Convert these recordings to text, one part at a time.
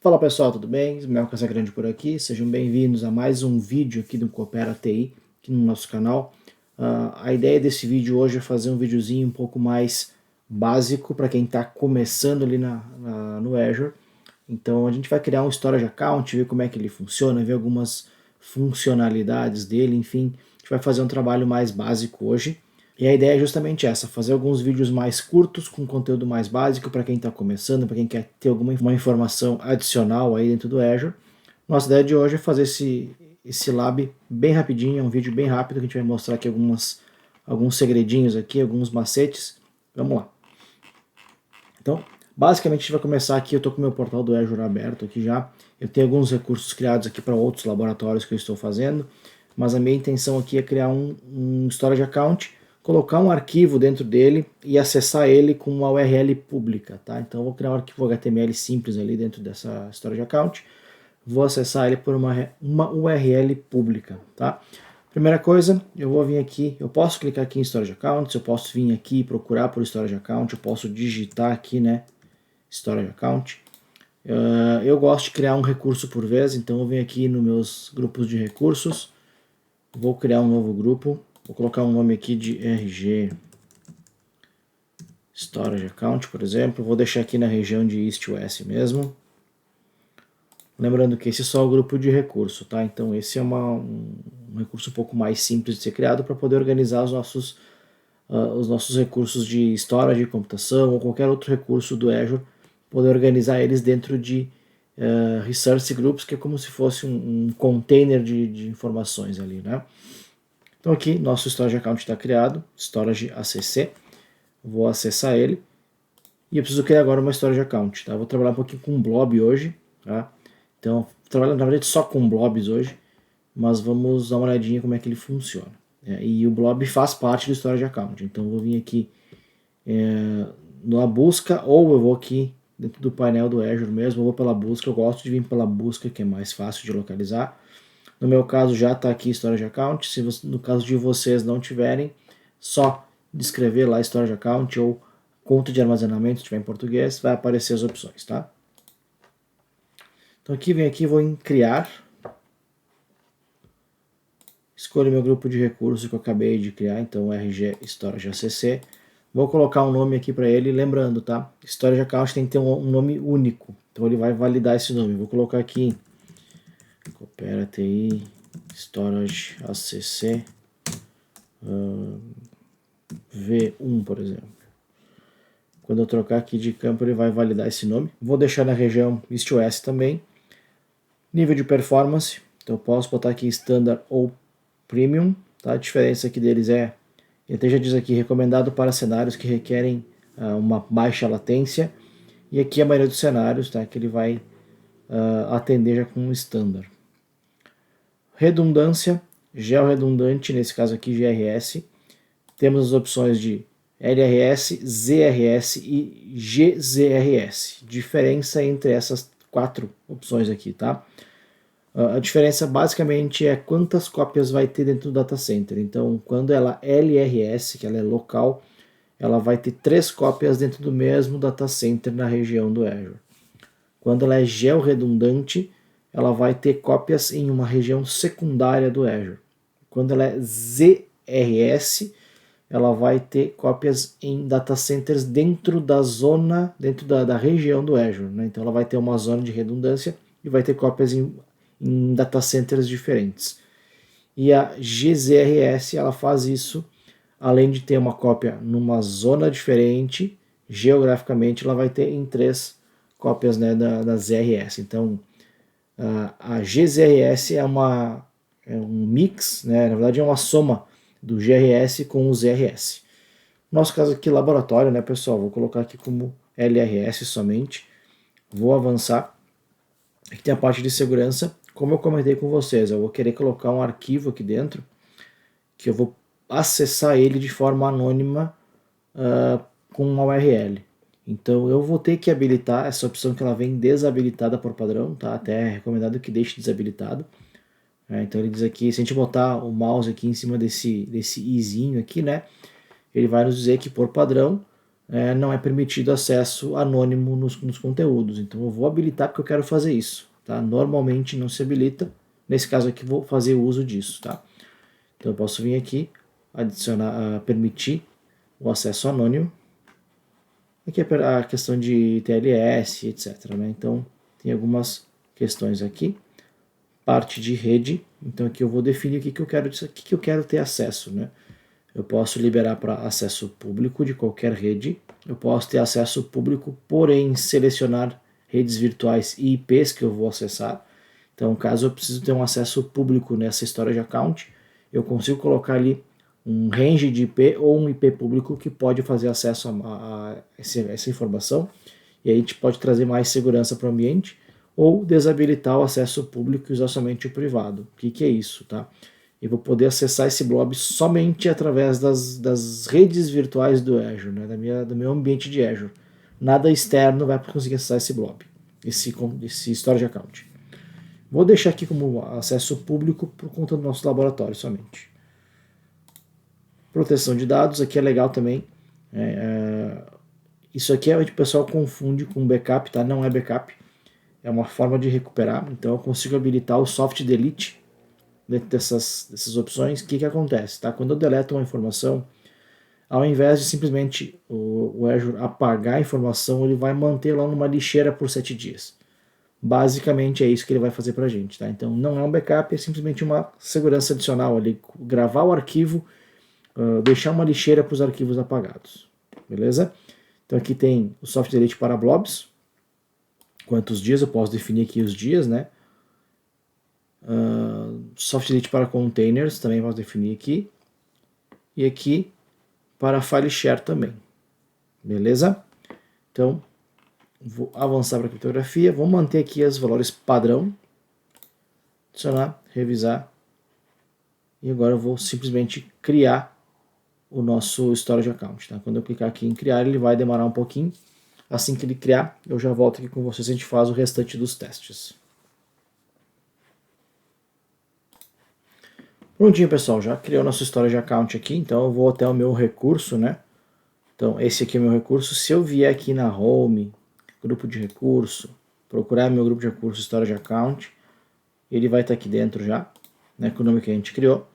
Fala pessoal, tudo bem? Ismael Casagrande por aqui, sejam bem-vindos a mais um vídeo aqui do Coopera TI, aqui no nosso canal. A ideia desse vídeo hoje é fazer um videozinho um pouco mais básico para quem está começando ali no Azure. Então a gente vai criar um storage account, ver como é que ele funciona, ver algumas funcionalidades dele, enfim, a gente vai fazer um trabalho mais básico hoje. E a ideia é justamente essa, fazer alguns vídeos mais curtos, com conteúdo mais básico para quem está começando, para quem quer ter alguma uma informação adicional aí dentro do Azure. Nossa ideia de hoje é fazer esse lab bem rapidinho, é um vídeo bem rápido, que a gente vai mostrar aqui alguns segredinhos aqui, alguns macetes. Vamos lá. Então, basicamente a gente vai começar aqui, eu estou com o meu portal do Azure aberto aqui já, eu tenho alguns recursos criados aqui para outros laboratórios que eu estou fazendo, mas a minha intenção aqui é criar um storage account, colocar um arquivo dentro dele e acessar ele com uma URL pública, tá? Então eu vou criar um arquivo HTML simples ali dentro dessa storage account, vou acessar ele por uma URL pública, tá? Primeira coisa, eu vou vir aqui, eu posso clicar aqui em Storage Accounts, eu posso vir aqui e procurar por Storage Account, eu posso digitar aqui, né, Storage Account. Eu gosto de criar um recurso por vez, então eu venho aqui nos meus grupos de recursos, vou criar um novo grupo, vou colocar um nome aqui de RG Storage Account, por exemplo, vou deixar aqui na região de East West mesmo. Lembrando que esse é só o grupo de recurso, tá? Então esse é um recurso um pouco mais simples de ser criado para poder organizar os nossos recursos de storage, de computação ou qualquer outro recurso do Azure, poder organizar eles dentro de resource groups, que é como se fosse um container de informações ali, né? Então aqui nosso storage account está criado, storage ACC, vou acessar ele e eu preciso criar agora uma storage account, tá? Vou trabalhar um pouquinho com blob hoje, tá? Então, trabalhando na verdade só com blobs hoje, mas vamos dar uma olhadinha como é que ele funciona. E o blob faz parte do storage account, então eu vou vir aqui na busca, ou eu vou aqui dentro do painel do Azure mesmo, eu vou pela busca, eu gosto de vir pela busca, que é mais fácil de localizar. No meu caso já está aqui storage account, se você, no caso de vocês não tiverem, só descrever lá storage account ou conta de armazenamento, se tiver em português, vai aparecer as opções, tá? Então aqui, vem aqui, vou em criar, escolho meu grupo de recursos que eu acabei de criar, então RG Storage ACC, vou colocar um nome aqui para ele, lembrando, tá? Storage Account tem que ter um nome único, então ele vai validar esse nome, vou colocar aqui Coopera TI Storage ACC V1, por exemplo. Quando eu trocar aqui de campo, ele vai validar esse nome. Vou deixar na região East-West também. Nível de performance, então eu posso botar aqui Standard ou Premium. Tá? A diferença aqui deles ele até já diz aqui, recomendado para cenários que requerem uma baixa latência. E aqui a maioria dos cenários, tá? Que ele vai atender já com um Standard. Redundância, georredundante, nesse caso aqui GRS. Temos as opções de LRS, ZRS e GZRS. Diferença entre essas quatro opções aqui, tá? A diferença basicamente é quantas cópias vai ter dentro do data center. Então, quando ela é LRS, que ela é local, ela vai ter 3 cópias dentro do mesmo data center na região do Azure. Quando ela é georredundante, ela vai ter cópias em uma região secundária do Azure. Quando ela é ZRS, ela vai ter cópias em data centers dentro da zona, dentro da região do Azure. Né? Então ela vai ter uma zona de redundância e vai ter cópias em data centers diferentes. E a GZRS ela faz isso, além de ter uma cópia numa zona diferente, geograficamente ela vai ter em 3 cópias, né, da ZRS. Então a GZRS é um mix, né, na verdade é uma soma do GRS com o ZRS. No nosso caso aqui, laboratório, né, pessoal? Vou colocar aqui como LRS somente. Vou avançar. Aqui tem a parte de segurança. Como eu comentei com vocês, eu vou querer colocar um arquivo aqui dentro, que eu vou acessar ele de forma anônima com uma URL. Então eu vou ter que habilitar essa opção, que ela vem desabilitada por padrão, tá? Até é recomendado que deixe desabilitado. Então ele diz aqui, se a gente botar o mouse aqui em cima desse izinho aqui, né, ele vai nos dizer que por padrão não é permitido acesso anônimo nos conteúdos. Então eu vou habilitar porque eu quero fazer isso. Tá? Normalmente não se habilita, nesse caso aqui vou fazer uso disso. Tá? Então eu posso vir aqui, adicionar, permitir o acesso anônimo. Aqui é a questão de TLS, etc. Né? Então tem algumas questões aqui. Parte de rede, então aqui eu vou definir o que eu quero disso, o que eu quero ter acesso. Né? Eu posso liberar para acesso público de qualquer rede. Eu posso ter acesso público, porém selecionar redes virtuais e IPs que eu vou acessar. Então, caso eu preciso ter um acesso público nessa storage account, eu consigo colocar ali um range de IP ou um IP público que pode fazer acesso a essa informação. E aí a gente pode trazer mais segurança para o ambiente ou desabilitar o acesso público e usar somente o privado. O que é isso, tá? Eu vou poder acessar esse blob somente através das redes virtuais do Azure, né, do meu ambiente de Azure. Nada externo vai conseguir acessar esse blob, esse storage account. Vou deixar aqui como acesso público por conta do nosso laboratório somente. Proteção de dados, aqui é legal também. Isso aqui o pessoal confunde com backup, tá? Não é backup, é uma forma de recuperar. Então eu consigo habilitar o soft delete dentro dessas opções. O que acontece? Tá? Quando eu deleto uma informação, ao invés de simplesmente o Azure apagar a informação, ele vai manter lá numa lixeira por 7 dias. Basicamente é isso que ele vai fazer para a gente. Tá? Então não é um backup, é simplesmente uma segurança adicional ali, gravar o arquivo, deixar uma lixeira para os arquivos apagados. Beleza? Então aqui tem o soft delete para blobs. Quantos dias? Eu posso definir aqui os dias, né? Soft delete para containers, também posso definir aqui. E aqui para file share também. Beleza? Então, vou avançar para a criptografia. Vou manter aqui os valores padrão. Adicionar, revisar. E agora eu vou simplesmente criar o nosso storage account. Tá? Quando eu clicar aqui em criar, ele vai demorar um pouquinho. Assim que ele criar, eu já volto aqui com vocês e a gente faz o restante dos testes. Prontinho, pessoal, já criou nosso storage account aqui, então eu vou até o meu recurso, né? Então, esse aqui é o meu recurso. Se eu vier aqui na home, grupo de recurso, procurar meu grupo de recursos storage account, ele vai estar aqui dentro já, né, com o nome que a gente criou.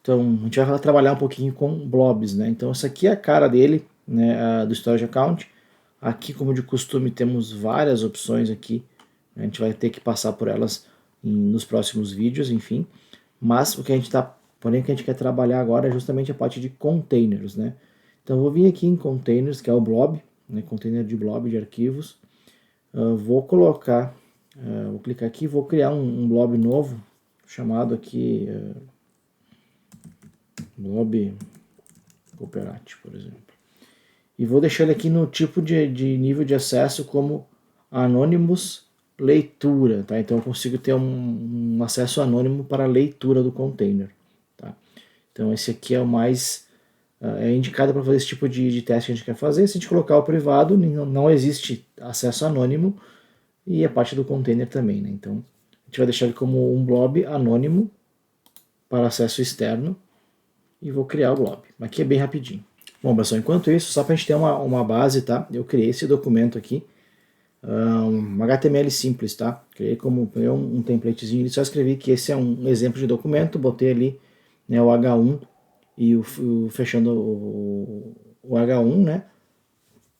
Então, a gente vai trabalhar um pouquinho com blobs, né? Então, essa aqui é a cara dele, né, do storage account. Aqui, como de costume, temos várias opções aqui. A gente vai ter que passar por elas nos próximos vídeos, enfim. Mas o que a gente porém o que a gente quer trabalhar agora é justamente a parte de containers, né? Então eu vou vir aqui em containers, que é o blob, né, container de blob de arquivos. Vou colocar, vou clicar aqui, vou criar um blob novo, chamado aqui blob cooperate, por exemplo. E vou deixar ele aqui no tipo de nível de acesso como anonymous leitura, tá? Então eu consigo ter um acesso anônimo para a leitura do container, tá? Então esse aqui é o mais é indicado para fazer esse tipo de teste que a gente quer fazer. Se a gente colocar o privado, não existe acesso anônimo e é parte do container também, né? Então a gente vai deixar ele como um blob anônimo para acesso externo e vou criar o blob. Aqui é bem rapidinho. Bom, pessoal, enquanto isso, só para a gente ter uma base, tá? Eu criei esse documento aqui, um HTML simples, tá? Criei como um templatezinho e só escrevi que esse é um exemplo de documento, botei ali, né, o H1 e fechando o H1, né?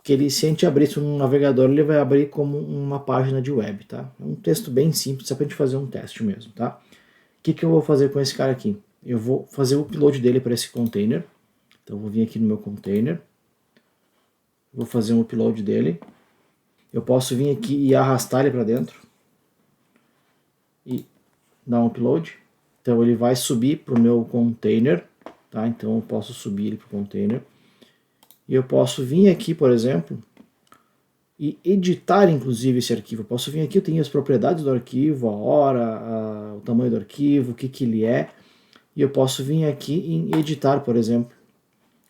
Que ele, se a gente abrir isso no navegador, ele vai abrir como uma página de web, tá? É um texto bem simples, só pra gente fazer um teste mesmo, tá? O que eu vou fazer com esse cara aqui? Eu vou fazer o upload dele para esse container. Então eu vou vir aqui no meu container, vou fazer um upload dele. Eu posso vir aqui e arrastar ele para dentro e dar um upload. Então ele vai subir para o meu container, tá? Então eu posso subir ele para o container. E eu posso vir aqui, por exemplo, e editar inclusive esse arquivo. Eu posso vir aqui, eu tenho as propriedades do arquivo, a hora, o tamanho do arquivo, o que ele é. E eu posso vir aqui em editar, por exemplo.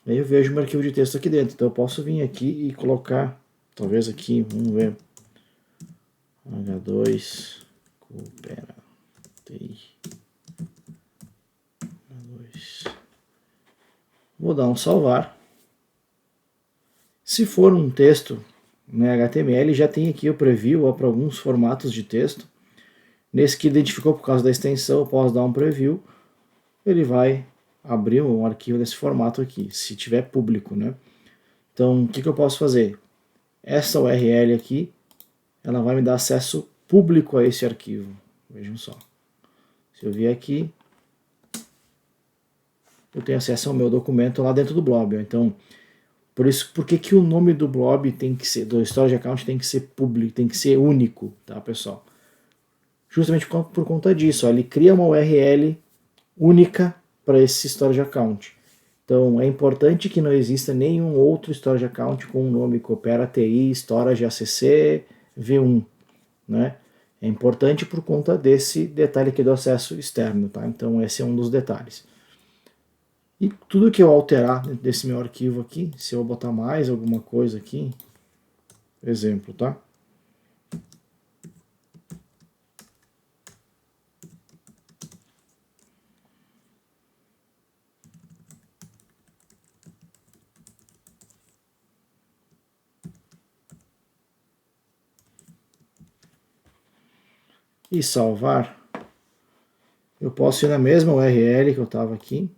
Aí eu vejo meu arquivo de texto aqui dentro. Então eu posso vir aqui e colocar, talvez aqui, vamos ver, H2 coopera TI H2. Vou dar um salvar. Se for um texto HTML, já tem aqui o preview para alguns formatos de texto. Nesse que identificou por causa da extensão, eu posso dar um preview, ele vai abrir um arquivo desse formato aqui, se tiver público, né? Então, o que eu posso fazer? Essa URL aqui, ela vai me dar acesso público a esse arquivo. Vejam só. Se eu vier aqui, eu tenho acesso ao meu documento lá dentro do blob. Então, por que o nome do blob tem que ser, do storage account tem que ser público, tem que ser único, tá, pessoal? Justamente por conta disso, ó, ele cria uma URL única para esse storage account. Então, é importante que não exista nenhum outro storage account com o nome Coopera TI Storage ACC V1, né? É importante por conta desse detalhe aqui do acesso externo, tá? Então, esse é um dos detalhes. E tudo que eu alterar desse meu arquivo aqui, se eu botar mais alguma coisa aqui, exemplo, tá? E salvar, eu posso ir na mesma URL que eu estava aqui,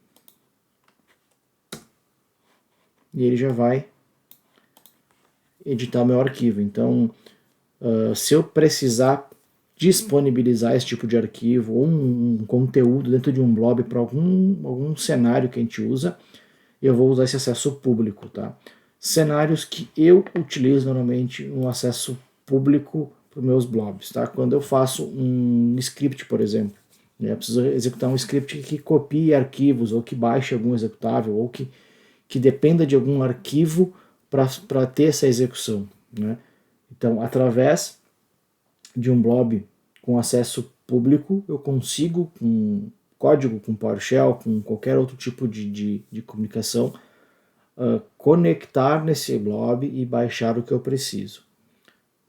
e ele já vai editar o meu arquivo. Então, se eu precisar disponibilizar esse tipo de arquivo ou um conteúdo dentro de um blob para algum cenário que a gente usa, eu vou usar esse acesso público, tá? Cenários que eu utilizo normalmente um acesso público para os meus blobs, tá? Quando eu faço um script, por exemplo, né? Eu preciso executar um script que copie arquivos ou que baixe algum executável ou que dependa de algum arquivo para ter essa execução, né? Então, através de um blob com acesso público, eu consigo, com código, com PowerShell, com qualquer outro tipo de comunicação, conectar nesse blob e baixar o que eu preciso.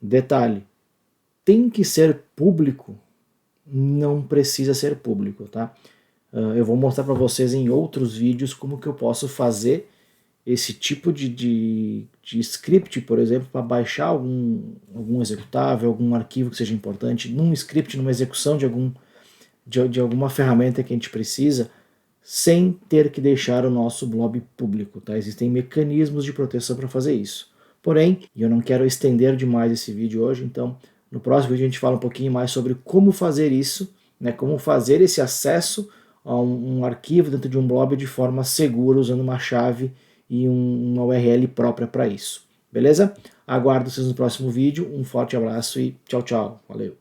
Detalhe, tem que ser público? Não precisa ser público, tá? Eu vou mostrar para vocês em outros vídeos como que eu posso fazer esse tipo de script, por exemplo, para baixar algum executável, algum arquivo que seja importante, num script, numa execução de alguma ferramenta que a gente precisa, sem ter que deixar o nosso blob público, tá? Existem mecanismos de proteção para fazer isso. Porém, eu não quero estender demais esse vídeo hoje, então no próximo vídeo a gente fala um pouquinho mais sobre como fazer isso, né? Como fazer esse acesso a um arquivo dentro de um blob de forma segura, usando uma chave e uma URL própria para isso. Beleza? Aguardo vocês no próximo vídeo. Um forte abraço e tchau, tchau. Valeu!